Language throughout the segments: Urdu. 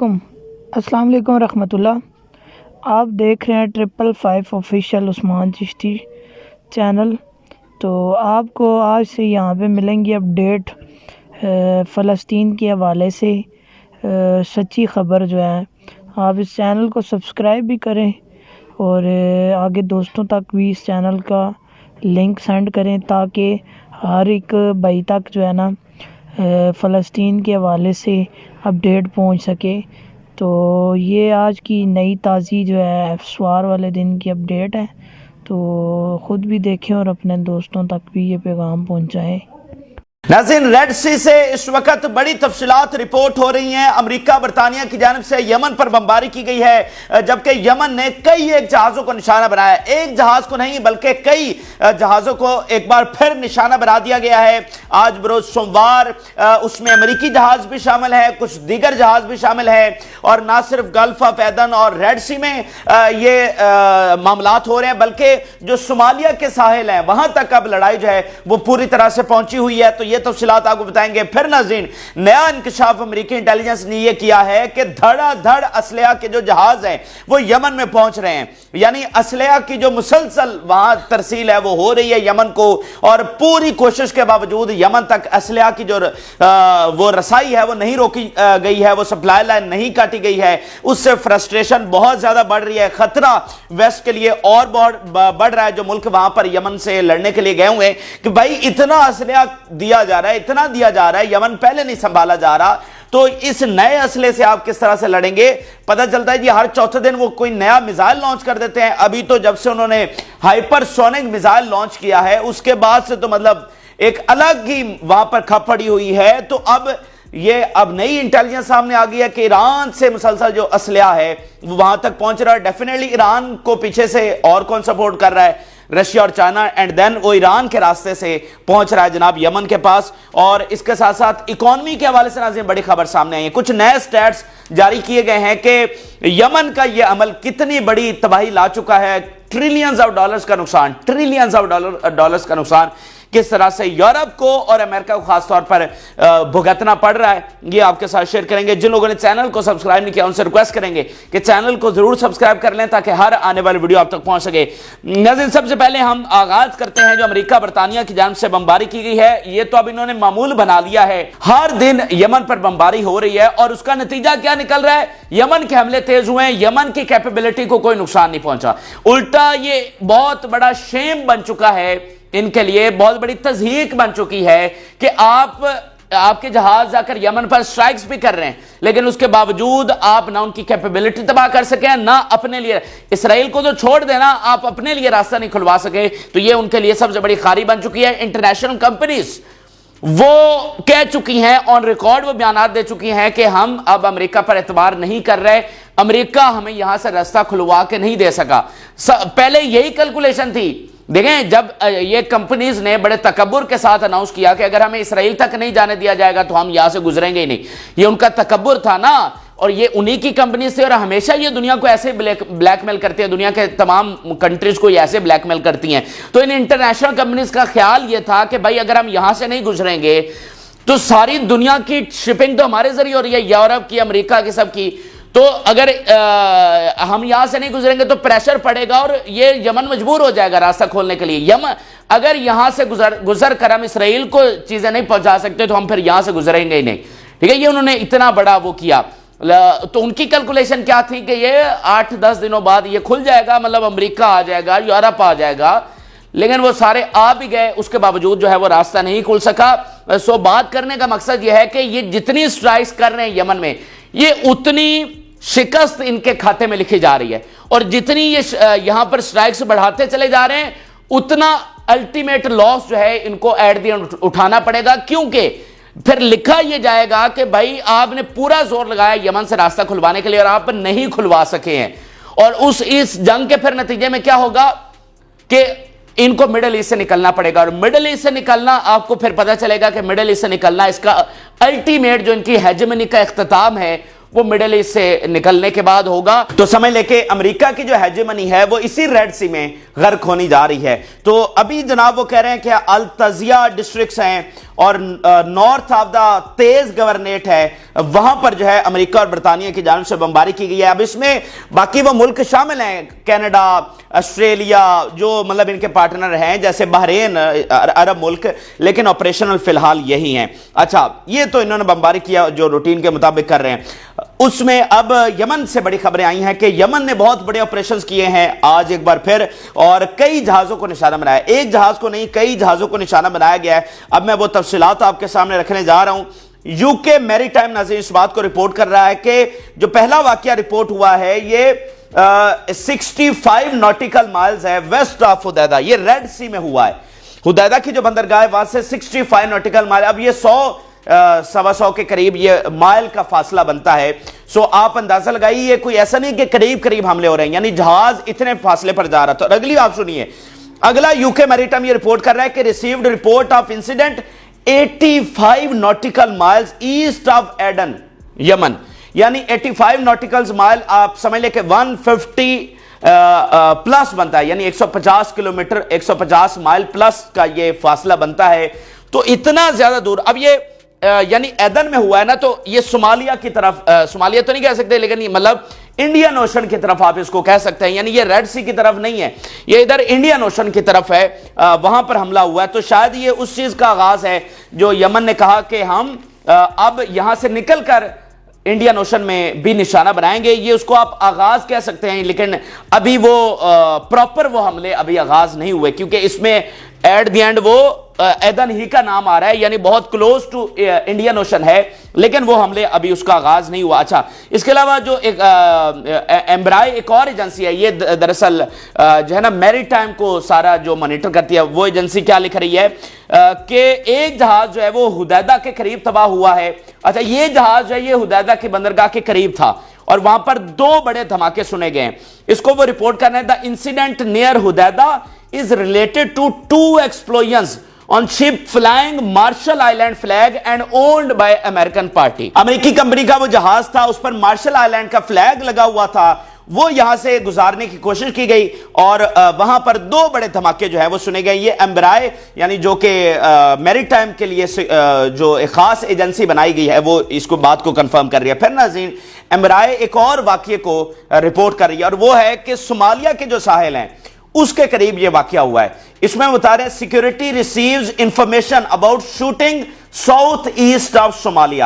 السلام علیکم ورحمۃ اللہ۔ آپ دیکھ رہے ہیں 555 آفیشیل عثمان چشتی چینل۔ تو آپ کو آج سے یہاں پہ ملیں گی اپڈیٹ فلسطین کے حوالے سے، سچی خبر جو ہے۔ آپ اس چینل کو سبسکرائب بھی کریں اور آگے دوستوں تک بھی اس چینل کا لنک سینڈ کریں تاکہ ہر ایک بھائی تک جو ہے نا فلسطین کے حوالے سے اپڈیٹ پہنچ سکے۔ تو یہ آج کی نئی تازی جو ہے سوار والے دن کی اپڈیٹ ہے، تو خود بھی دیکھیں اور اپنے دوستوں تک بھی یہ پیغام پہنچائیں۔ ناظرین، ریڈ سی سے اس وقت بڑی تفصیلات رپورٹ ہو رہی ہیں۔ امریکہ برطانیہ کی جانب سے یمن پر بمباری کی گئی ہے، جبکہ یمن نے کئی ایک جہازوں کو نشانہ بنایا ہے۔ ایک جہاز کو نہیں بلکہ کئی جہازوں کو ایک بار پھر نشانہ بنا دیا گیا ہے۔ آج بروز سوموار اس میں امریکی جہاز بھی شامل ہے، کچھ دیگر جہاز بھی شامل ہے، اور نہ صرف گلف آف ایدن اور ریڈ سی میں یہ معاملات ہو رہے ہیں بلکہ جو صومالیہ کے ساحل ہیں وہاں تک اب لڑائی جو ہے وہ پوری طرح سے پہنچی ہوئی ہے۔ تو یہ تفصیلات آپ کو بتائیں گے۔ پھر ناظرین، نیا انکشاف امریکی انٹیلیجنس نے یہ کیا ہے کہ دھڑا دھڑ اسلحہ کے جو جہاز ہیں وہ یمن میں پہنچ رہے ہیں، یعنی اسلحہ کی جو مسلسل وہاں ترسیل ہے وہ ہو رہی ہے یمن کو، اور پوری کوشش کے باوجود یمن تک اسلحہ کی جو وہ رسائی ہے وہ نہیں روکی گئی ہے، وہ سپلائی لائن نہیں کاٹی گئی ہے۔ اس سے فرسٹریشن بہت زیادہ بڑھ رہی ہے، خطرہ ویسٹ کے لیے اور بڑھ رہا ہے، جو ملک وہاں پر یمن سے لڑنے کے لیے گئے ہوئے ہیں کہ بھائی اتنا اسلحہ دیا جا رہا ہے، اتنا دیا جا رہا ہے، یمن پہلے نہیں سنبھالا جا رہا، تو اس نئے اسلحے سے آپ کس طرح سے لڑیں گے؟ پتہ چلتا ہے جی ہر چوتھے دن وہ کوئی نیا میزائل لانچ کر دیتے ہیں۔ ابھی تو جب سے انہوں نے ہائپر سونک میزائل لانچ کیا ہے اس کے بعد سے تو مطلب ایک الگ ہی وہاں پر کھپ پڑی ہوئی ہے۔ تو اب نئی انٹیلیجنس سامنے آ گئی ہے کہ ایران سے مسلسل جو اسلحہ ہے وہ وہاں تک پہنچ رہا ہے۔ ڈیفینیٹلی ایران کو پیچھے سے اور کون سپورٹ کر رہا ہے؟ رشیا اور چائنا، اینڈ دین وہ ایران کے راستے سے پہنچ رہا ہے جناب یمن کے پاس۔ اور اس کے ساتھ ساتھ اکانومی کے حوالے سے ناظرین بڑی خبر سامنے آئی ہے۔ کچھ نئے سٹیٹس جاری کیے گئے ہیں کہ یمن کا یہ عمل کتنی بڑی تباہی لا چکا ہے، ٹریلینز آف ڈالرز کا نقصان، ٹریلینز آف ڈالرز کا نقصان کس طرح سے یورپ کو اور امریکہ کو خاص طور پر بھگتنا پڑ رہا ہے، یہ آپ کے ساتھ شیئر کریں گے۔ جن لوگوں نے چینل کو سبسکرائب نہیں کیا ان سے ریکویسٹ کریں گے کہ چینل کو ضرور سبسکرائب کر لیں تاکہ ہر آنے والی ویڈیو آپ تک پہنچ سکے۔ ناظرین، سب سے پہلے ہم آغاز کرتے ہیں جو امریکہ برطانیہ کی جانب سے بمباری کی گئی ہے۔ یہ تو اب انہوں نے معمول بنا لیا ہے، ہر دن یمن پر بمباری ہو رہی ہے، اور اس کا نتیجہ کیا نکل رہا ہے؟ یمن کے حملے تیز ہوئے ہیں، یمن کی کیپیبلٹی کو کوئی نقصان نہیں پہنچا، الٹا یہ بہت بڑا شیم بن چکا ہے، ان کے لیے بہت بڑی تضحیک بن چکی ہے کہ آپ کے جہاز جا کر یمن پر سٹرائکس بھی کر رہے ہیں، لیکن اس کے باوجود آپ نہ ان کی کیپیبلٹی تباہ کر سکیں، نہ اپنے لیے اسرائیل کو تو چھوڑ دینا، آپ اپنے لیے راستہ نہیں کھلوا سکے۔ تو یہ ان کے لیے سب سے بڑی خاری بن چکی ہے۔ انٹرنیشنل کمپنیز وہ کہہ چکی ہیں، آن ریکارڈ وہ بیانات دے چکی ہیں کہ ہم اب امریکہ پر اعتبار نہیں کر رہے، امریکہ ہمیں یہاں سے راستہ کھلوا کے نہیں دے سکا۔ پہلے یہی کیلکولیشن تھی۔ دیکھیں، جب یہ کمپنیز نے بڑے تکبر کے ساتھ اناؤنس کیا کہ اگر ہمیں اسرائیل تک نہیں جانے دیا جائے گا تو ہم یہاں سے گزریں گے ہی نہیں، یہ ان کا تکبر تھا نا، اور یہ انہی کی کمپنیز تھی، اور ہمیشہ یہ دنیا کو ایسے بلیک میل کرتی ہے، دنیا کے تمام کنٹریز کو یہ ایسے بلیک میل کرتی ہیں۔ تو ان انٹرنیشنل کمپنیز کا خیال یہ تھا کہ بھائی اگر ہم یہاں سے نہیں گزریں گے تو ساری دنیا کی شپنگ تو ہمارے ذریعے ہو رہی ہے، یورپ کی، امریکہ کی، سب کی، تو اگر ہم یہاں سے نہیں گزریں گے تو پریشر پڑے گا اور یہ یمن مجبور ہو جائے گا راستہ کھولنے کے لیے۔ اگر یہاں سے گزر کر ہم اسرائیل کو چیزیں نہیں پہنچا سکتے تو ہم پھر یہاں سے گزریں گے ہی نہیں، ٹھیک ہے؟ یہ انہوں نے اتنا بڑا وہ کیا۔ تو ان کی کیلکولیشن کیا تھی کہ یہ 8-10 دنوں بعد یہ کھل جائے گا، مطلب امریکہ آ جائے گا، یورپ آ جائے گا، لیکن وہ سارے آ بھی گئے، اس کے باوجود جو ہے وہ راستہ نہیں کھل سکا۔ سو بات کرنے کا مقصد یہ ہے کہ یہ جتنی سٹرائکس کر رہے ہیں یمن میں، یہ اتنی شکست ان کے کھاتے میں لکھی جا رہی ہے، اور جتنی یہ یہاں پر سٹرائکس بڑھاتے چلے جا رہے ہیں اتنا الٹیمیٹ لاس جو ہے ان کو ایٹ دی اینڈ اٹھانا پڑے گا، کیونکہ پھر لکھا یہ جائے گا کہ بھائی آپ نے پورا زور لگایا یمن سے راستہ کھلوانے کے لیے اور آپ نہیں کھلوا سکے ہیں، اور اس جنگ کے پھر نتیجے میں کیا ہوگا کہ ان کو مڈل ایسٹ سے نکلنا پڑے گا، اور مڈل ایسٹ سے نکلنا آپ کو پھر پتہ چلے گا کہ مڈل ایسٹ سے نکلنا اس کا الٹیمیٹ جو ان کی ہیجمنی کا اختتام ہے وہ مڈل ایسٹ سے نکلنے کے بعد ہوگا۔ تو سمجھ لے کہ امریکہ کی جو ہیجمنی ہے وہ اسی ریڈ سی میں غرق ہونی جا رہی ہے۔ تو ابھی جناب وہ کہہ رہے ہیں کہ التزیہ ڈسٹرکٹس ہیں اور نارتھ آف دا تیز گورنیٹ ہے وہاں پر جو ہے امریکہ اور برطانیہ کی جانب سے بمباری کی گئی ہے. اب اس میں باقی وہ ملک شامل ہیں کینیڈا آسٹریلیا جو مطلب ان کے پارٹنر ہیں جیسے بحرین عرب ملک, لیکن آپریشنل فی الحال یہی ہیں. اچھا یہ تو انہوں نے بمباری کیا جو روٹین کے مطابق کر رہے ہیں. اس میں اب یمن سے بڑی خبریں آئی ہیں کہ یمن نے بہت بڑے آپریشنز کیے ہیں آج ایک بار پھر, اور کئی جہازوں کو نشانہ بنایا. ایک جہاز کو نہیں کئی جہازوں کو نشانہ بنایا گیا ہے. اب میں وہ تفصیلات آپ کے سامنے رکھنے جا رہا ہوں. یو کے میری ٹائم ناظرین اس بات کو رپورٹ کر رہا ہے کہ جو پہلا واقعہ رپورٹ ہوا ہے یہ 65 نوٹیکل مائلز ہے ویسٹ آف حدیدہ, یہ ریڈ سی میں ہوا ہے. حدیدہ کی جو بندرگاہ ہے وہاں سے 65 نوٹیکل مائل, اب یہ 100 کے قریب یہ مائل کا فاصلہ بنتا ہے. سو آپ اندازہ لگائیے یہ کوئی ایسا نہیں کہ قریب حملے ہو رہے ہیں, یعنی جہاز اتنے فاصلے پر جا رہا تھا. اور اگلی آپ سنیے, اگلا یو کے میریٹائم یہ رپورٹ کر رہا ہے کہ received report of incident 85 nautical miles east of Aden Yemen, یعنی 85 نوٹیکل مائل آپ سمجھ لیں کہ 150 پلس بنتا ہے, یعنی 150 کلومیٹر 150 مائل پلس کا یہ فاصلہ بنتا ہے. تو اتنا زیادہ دور. اب یہ یعنی ایدن میں ہوا ہے نا, تو یہ صومالیہ کی طرف, صومالیہ تو نہیں کہہ سکتے لیکن یہ مطلب انڈین اوشن کی طرف آپ اس کو کہہ سکتے ہیں, یعنی یہ ریڈ سی کی طرف نہیں ہے, یہ ادھر انڈین اوشن کی طرف ہے, وہاں پر حملہ ہوا ہے. تو شاید یہ اس چیز کا آغاز ہے جو یمن نے کہا کہ ہم اب یہاں سے نکل کر انڈین اوشن میں بھی نشانہ بنائیں گے. یہ اس کو آپ آغاز کہہ سکتے ہیں, لیکن ابھی وہ پراپر وہ حملے ابھی آغاز نہیں ہوئے, کیونکہ اس میں ایٹ دی اینڈ وہ ایدن ہی کا نام آ رہا ہے, یعنی بہت کلوز ٹو انڈین اوشن ہے, لیکن وہ حملے ابھی اس کا آغاز نہیں ہوا. اچھا اس کے علاوہ جو ایک ایمبرائے ایک اور ایجنسی ہے, یہ دراصل جو ہے نا میری ٹائم کو سارا جو مانیٹر کرتی ہے, وہ ایجنسی کیا لکھ رہی ہے کہ ایک جہاز جو ہے وہ حدیدہ کے قریب تباہ ہوا ہے. اچھا یہ جہاز جو ہے یہ حدیدہ کی بندرگاہ کے قریب تھا اور وہاں پر 2 بڑے دھماکے سنے گئے ہیں. اس کو وہ رپورٹ کرنا ہے, the incident near Hodeidah is related to 2 explosions on ship flying Marshall Island flag and owned by American party. امریکی کمپنی کا وہ جہاز تھا, اس پر مارشل آئلینڈ کا فلیگ لگا ہوا تھا, وہ یہاں سے گزارنے کی کوشش کی گئی اور وہاں پر 2 بڑے دھماکے جو ہے وہ سنے گئے. یہ ایمبرائے یعنی جو کہ میری ٹائم کے لیے جو ایک خاص ایجنسی بنائی گئی ہے وہ اس کو بات کو کنفرم کر رہی ہے. پھر ناظرین ایمبرائے ایک اور واقعے کو رپورٹ کر رہی ہے, اور وہ ہے کہ صومالیہ کے جو ساحل ہیں اس کے قریب یہ واقعہ ہوا ہے. اس میں بتا رہے ہیں security receives information about shooting south east of Somalia.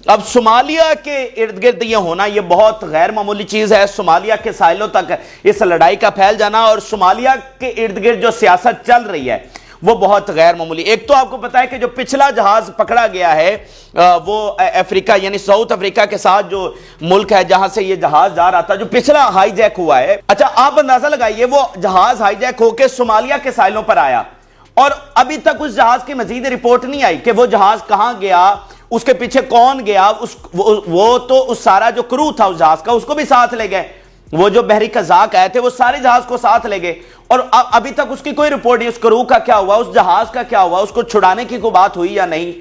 اب صومالیہ کے ارد گرد یہ ہونا یہ بہت غیر معمولی چیز ہے. صومالیہ کے ساحلوں تک اس لڑائی کا پھیل جانا اور صومالیہ کے ارد گرد جو سیاست چل رہی ہے وہ بہت غیر معمولی. ایک تو آپ کو پتا ہے کہ جو پچھلا جہاز پکڑا گیا ہے وہ افریقہ یعنی ساؤتھ افریقہ کے ساتھ جو ملک ہے جہاں سے یہ جہاز جا رہا تھا, جو پچھلا ہائی جیک ہوا ہے. اچھا آپ اندازہ لگائیے وہ جہاز ہائی جیک ہو کے صومالیہ کے ساحلوں پر آیا اور ابھی تک اس جہاز کی مزید رپورٹ نہیں آئی کہ وہ جہاز کہاں گیا, اس کے پیچھے کون گیا. وہ تو اس سارا جو کرو تھا اس جہاز کا اس کو بھی ساتھ لے گئے, وہ جو بحری قزاق آئے تھے وہ سارے جہاز کو ساتھ لے گئے, اور ابھی تک اس کی کوئی رپورٹ نہیں. اس کرو کا کیا ہوا, اس جہاز کا کیا ہوا, اس کو چھڑانے کی کوئی بات ہوئی یا نہیں.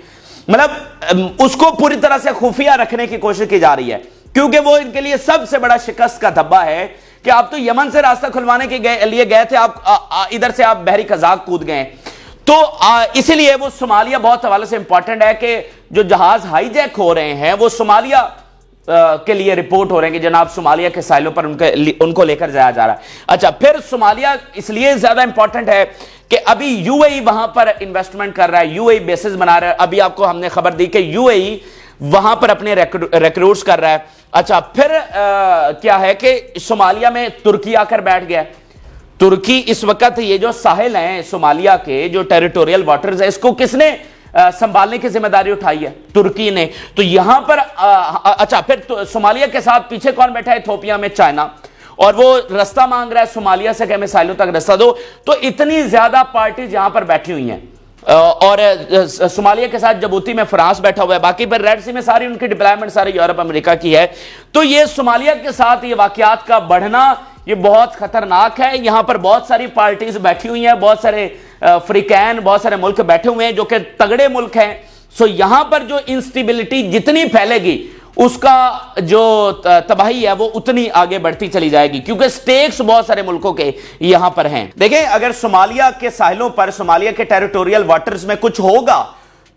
مطلب اس کو پوری طرح سے خفیہ رکھنے کی کوشش کی جا رہی ہے, کیونکہ وہ ان کے لیے سب سے بڑا شکست کا دھبا ہے کہ آپ تو یمن سے راستہ کھلوانے کے لیے گئے تھے, آپ ادھر سے آپ بحری قزاق کود گئے. تو اسی لیے وہ صومالیہ بہت حوالے سے امپورٹنٹ ہے کہ جو جہاز ہائی جیک ہو رہے ہیں وہ صومالیہ کے لیے رپورٹ ہو رہے ہیں کہ جناب صومالیہ کے ساحلوں پر ان کو لے کر جایا جا رہا ہے. اچھا پھر صومالیہ اس لیے زیادہ امپورٹنٹ ہے کہ ابھی یو اے ای وہاں پر انویسٹمنٹ کر رہا ہے, یو اے ای بیسز بنا رہا ہے. ابھی آپ کو ہم نے خبر دی کہ یو اے ای وہاں پر اپنے ریکروٹس کر رہا ہے. اچھا پھر کیا ہے کہ صومالیہ میں ترکی آ کر بیٹھ گیا. ترکی اس وقت یہ جو ساحل ہیں صومالیہ کے جو ٹیریٹوریل واٹرز ہیں اس کو کس نے سنبھالنے کی ذمہ داری اٹھائی ہے, ترکی نے. تو یہاں پر اچھا پھر صومالیہ کے ساتھ پیچھے کون بیٹھا ہے, ایتھوپیا میں چائنا, اور وہ رستہ مانگ رہا ہے صومالیہ سے کہ ہمیں ساحلوں تک رستہ دو. تو اتنی زیادہ پارٹیز یہاں پر بیٹھی ہوئی ہیں, اور صومالیہ کے ساتھ جبوتی میں فرانس بیٹھا ہوا ہے, باقی پر ریڈ سی میں ساری ان کی ڈپلائمنٹ ساری یورپ امریکہ کی ہے. تو یہ صومالیہ کے ساتھ یہ واقعات کا بڑھنا یہ بہت خطرناک ہے. یہاں پر بہت ساری پارٹیز بیٹھی ہوئی ہیں, بہت سارے فریقین, بہت سارے ملک بیٹھے ہوئے ہیں جو کہ تگڑے ملک ہیں. سو یہاں پر جو انسٹیبلٹی جتنی پھیلے گی اس کا جو تباہی ہے وہ اتنی آگے بڑھتی چلی جائے گی, کیونکہ سٹیکس بہت سارے ملکوں کے یہاں پر ہیں. دیکھیں اگر صومالیہ کے ساحلوں پر صومالیہ کے ٹیریٹوریل واٹرز میں کچھ ہوگا